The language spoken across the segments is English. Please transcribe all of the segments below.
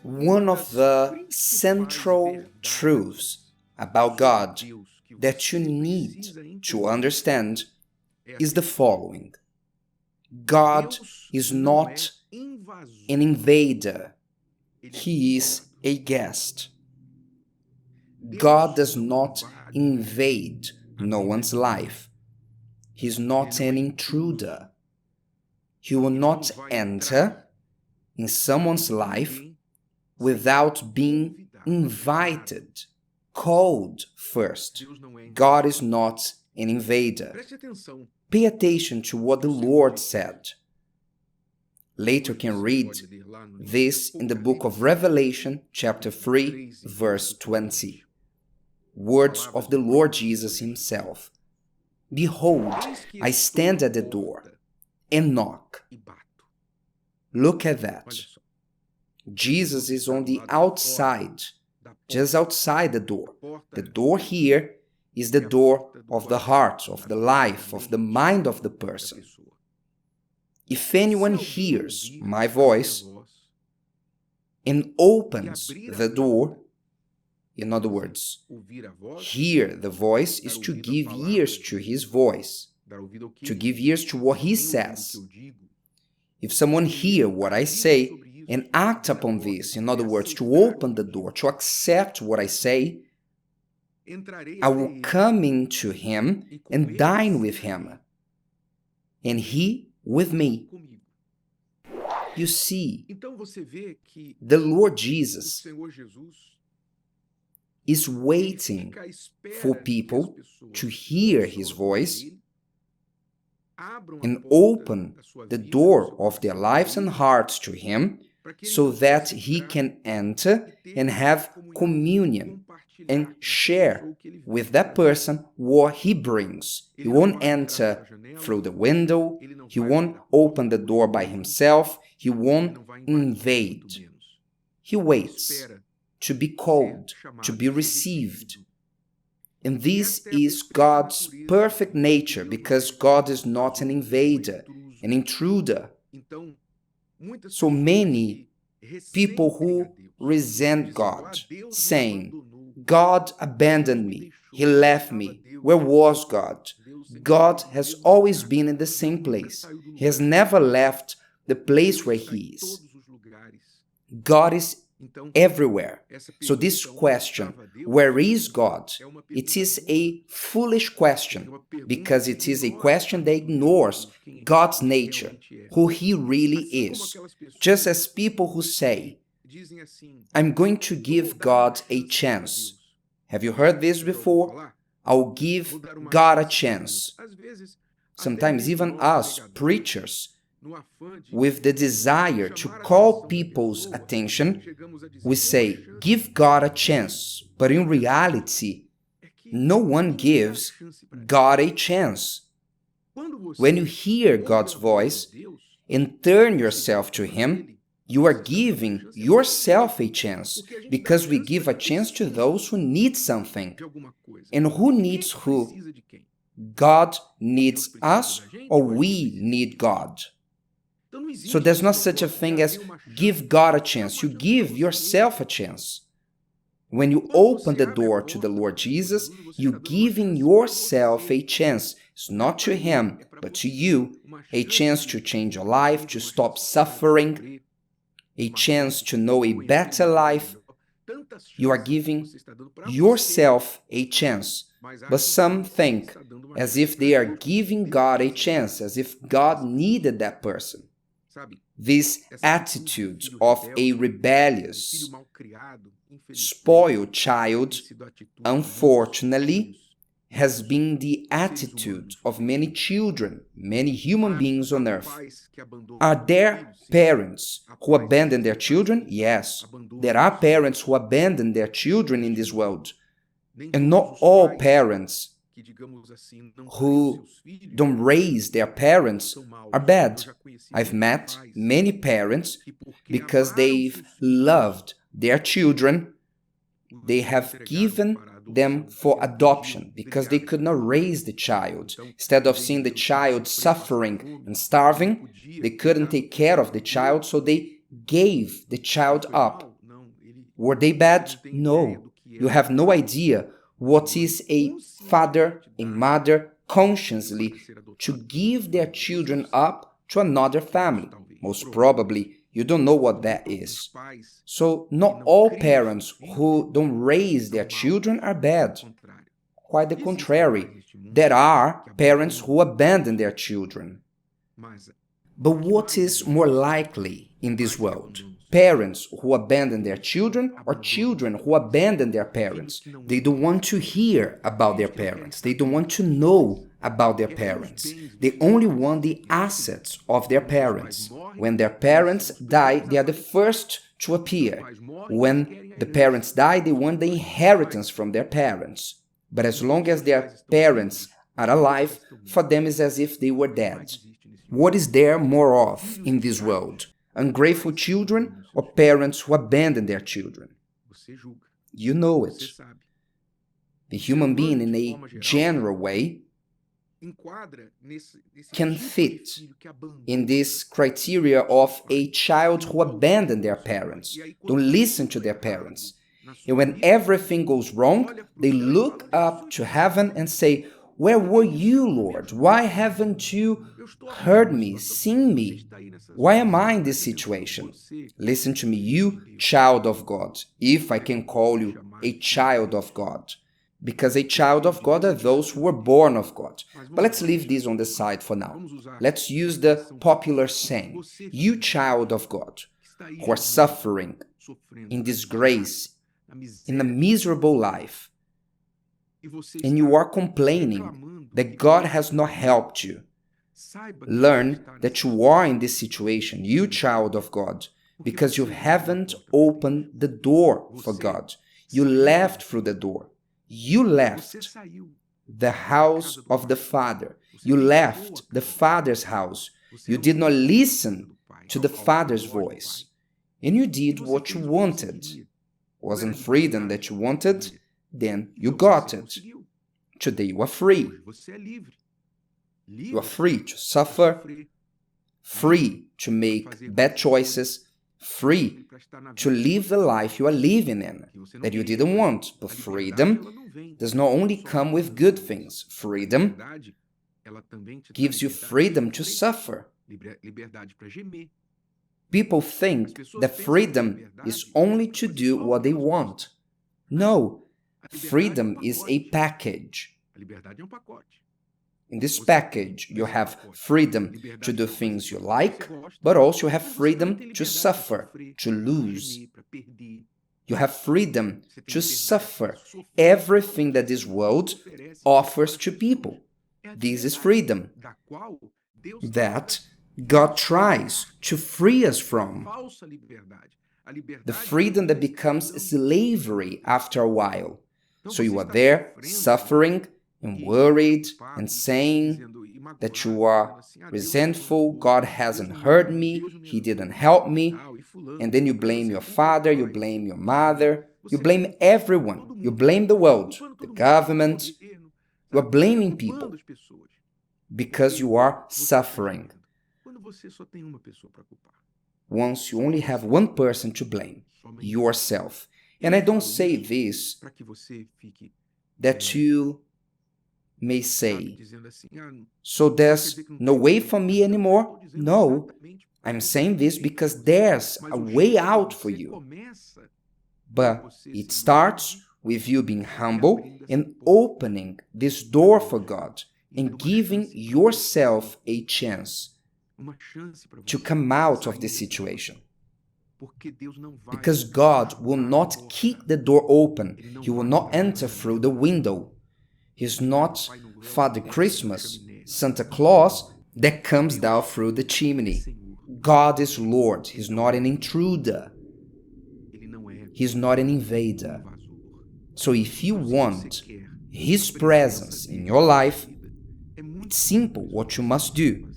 One of the central truths about God that you need to understand is the following. God is not an invader. He is a guest. God does not invade no one's life. He is not an intruder. He will not enter in someone's life without being invited, called first. God is not an invader. Pay attention to what the Lord said. Later you can read this in the book of Revelation, chapter 3, verse 20. Words of the Lord Jesus himself. Behold, I stand at the door and knock. Look at that. Jesus is on the outside, just outside the door. The door here is the door of the heart, of the life, of the mind of the person. If anyone hears my voice and opens the door, in other words, hear the voice is to give ears to his voice, to give ears to what he says. If someone hear what I say and act upon this, in other words, to open the door, to accept what I say, I will come into him and dine with him, and he with me. You see, the Lord Jesus is waiting for people to hear his voice and open the door of their lives and hearts to him so that he can enter and have communion and share with that person what he brings. He won't enter through the window, he won't open the door by himself, he won't invade. He waits to be called, to be received. And this is God's perfect nature, because God is not an invader, an intruder. So many people who resent God, saying, God abandoned me, he left me. Where was God? God has always been in the same place. He has never left the place where he is. God is everywhere. So this question, where is God? It is a foolish question, because it is a question that ignores God's nature, who he really is. Just as people who say, I'm going to give God a chance. Have you heard this before? I'll give God a chance. Sometimes even us, preachers, with the desire to call people's attention, we say, give God a chance. But in reality, no one gives God a chance. When you hear God's voice and turn yourself to him, you are giving yourself a chance, because we give a chance to those who need something. And who needs who? God needs us, or we need God? So there's not such a thing as give God a chance. You give yourself a chance. When you open the door to the Lord Jesus, you're giving yourself a chance. It's not to him, but to you. A chance to change your life, to stop suffering, a chance to know a better life. You are giving yourself a chance. But some think as if they are giving God a chance, as if God needed that person. This attitude of a rebellious, spoiled child, unfortunately, has been the attitude of many children, many human beings on earth. Are there parents who abandon their children? Yes, there are parents who abandon their children in this world. And not all parents who don't raise their parents are bad. I've met many parents, because they've loved their children, they have given them for adoption, because they could not raise the child. Instead of seeing the child suffering and starving, they couldn't take care of the child, so they gave the child up. Were they bad? No. You have no idea what is a father, a mother consciously to give their children up to another family. Most probably, you don't know what that is. So, not all parents who don't raise their children are bad. Quite the contrary. There are parents who abandon their children. But what is more likely in this world? Parents who abandon their children or children who abandon their parents? They don't want to hear about their parents. They don't want to know about their parents. They only want the assets of their parents. When their parents die, they are the first to appear. When the parents die, they want the inheritance from their parents. But as long as their parents are alive, for them it's as if they were dead. What is there more of in this world? Ungrateful children or parents who abandon their children? You know it. The human being, in a general way, can fit in this criteria of a child who abandoned their parents, don't listen to their parents. And when everything goes wrong, they look up to heaven and say, "Where were you, Lord? Why haven't you heard me, seen me? Why am I in this situation?" Listen to me, you child of God, if I can call you a child of God. Because a child of God are those who were born of God. But let's leave this on the side for now. Let's use the popular saying, you child of God, who are suffering in disgrace, in a miserable life, and you are complaining that God has not helped you. Learn that you are in this situation, you child of God, because you haven't opened the door for God. You left through the door. You left the house of the Father. You left the Father's house. You did not listen to the Father's voice. And you did what you wanted. Wasn't freedom that you wanted? Then you got it. Today you are free. You are free to suffer, free to make bad choices, free to live the life you are living in that you didn't want. But freedom does not only come with good things. Freedom gives you freedom to suffer. People think that freedom is only to do what they want. No, freedom is a package. In this package, you have freedom to do things you like, but also you have freedom to suffer, to lose. You have freedom to suffer everything that this world offers to people. This is freedom that God tries to free us from. The freedom that becomes slavery after a while. So you are there suffering and worried and saying that you are resentful, God hasn't heard me, He didn't help me, and then you blame your father, you blame your mother, you blame everyone, you blame the world, the government, you are blaming people because you are suffering. Once you only have one person to blame, yourself. And I don't say this that you may say, so there's no way for me anymore? No, I'm saying this because there's a way out for you. But it starts with you being humble and opening this door for God and giving yourself a chance to come out of this situation. Because God will not kick the door open. He will not enter through the window. He's not Father Christmas, Santa Claus, that comes down through the chimney. God is Lord. He's not an intruder. He's not an invader. So if you want His presence in your life, it's simple what you must do.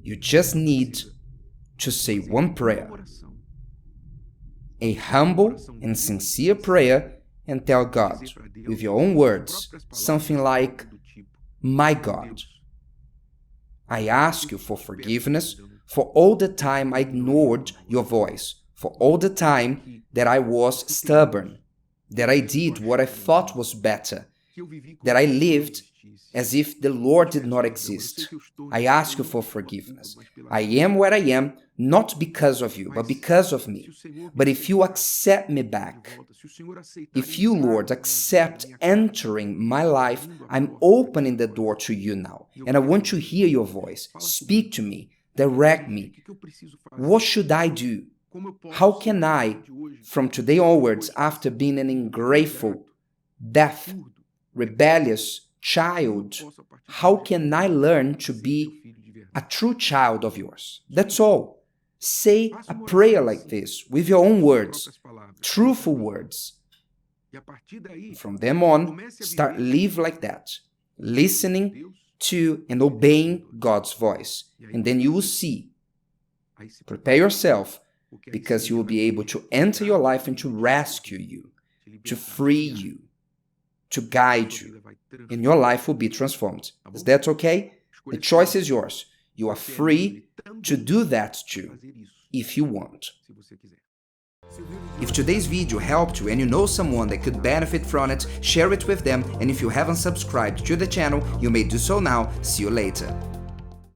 You just need to say one prayer. A humble and sincere prayer, and tell God, with your own words, something like, "My God, I ask you for forgiveness for all the time I ignored your voice, for all the time that I was stubborn, that I did what I thought was better, that I lived as if the Lord did not exist. I ask you for forgiveness. I am where I am, not because of you, but because of me. But if you accept me back, if you, Lord, accept entering my life, I'm opening the door to you now. And I want to hear your voice. Speak to me. Direct me. What should I do? How can I, from today onwards, after being an ungrateful, deaf, rebellious child, how can I learn to be a true child of yours? That's all. Say a prayer like this with your own words, truthful words. From then on, start live like that, listening to and obeying God's voice. And then you will see. Prepare yourself, because He will be able to enter your life and to rescue you, to free you, to guide you, and your life will be transformed. Is that okay? The choice is yours. You are free to do that too, if you want. If today's video helped you and you know someone that could benefit from it, share it with them, and if you haven't subscribed to the channel, you may do so now. See you later.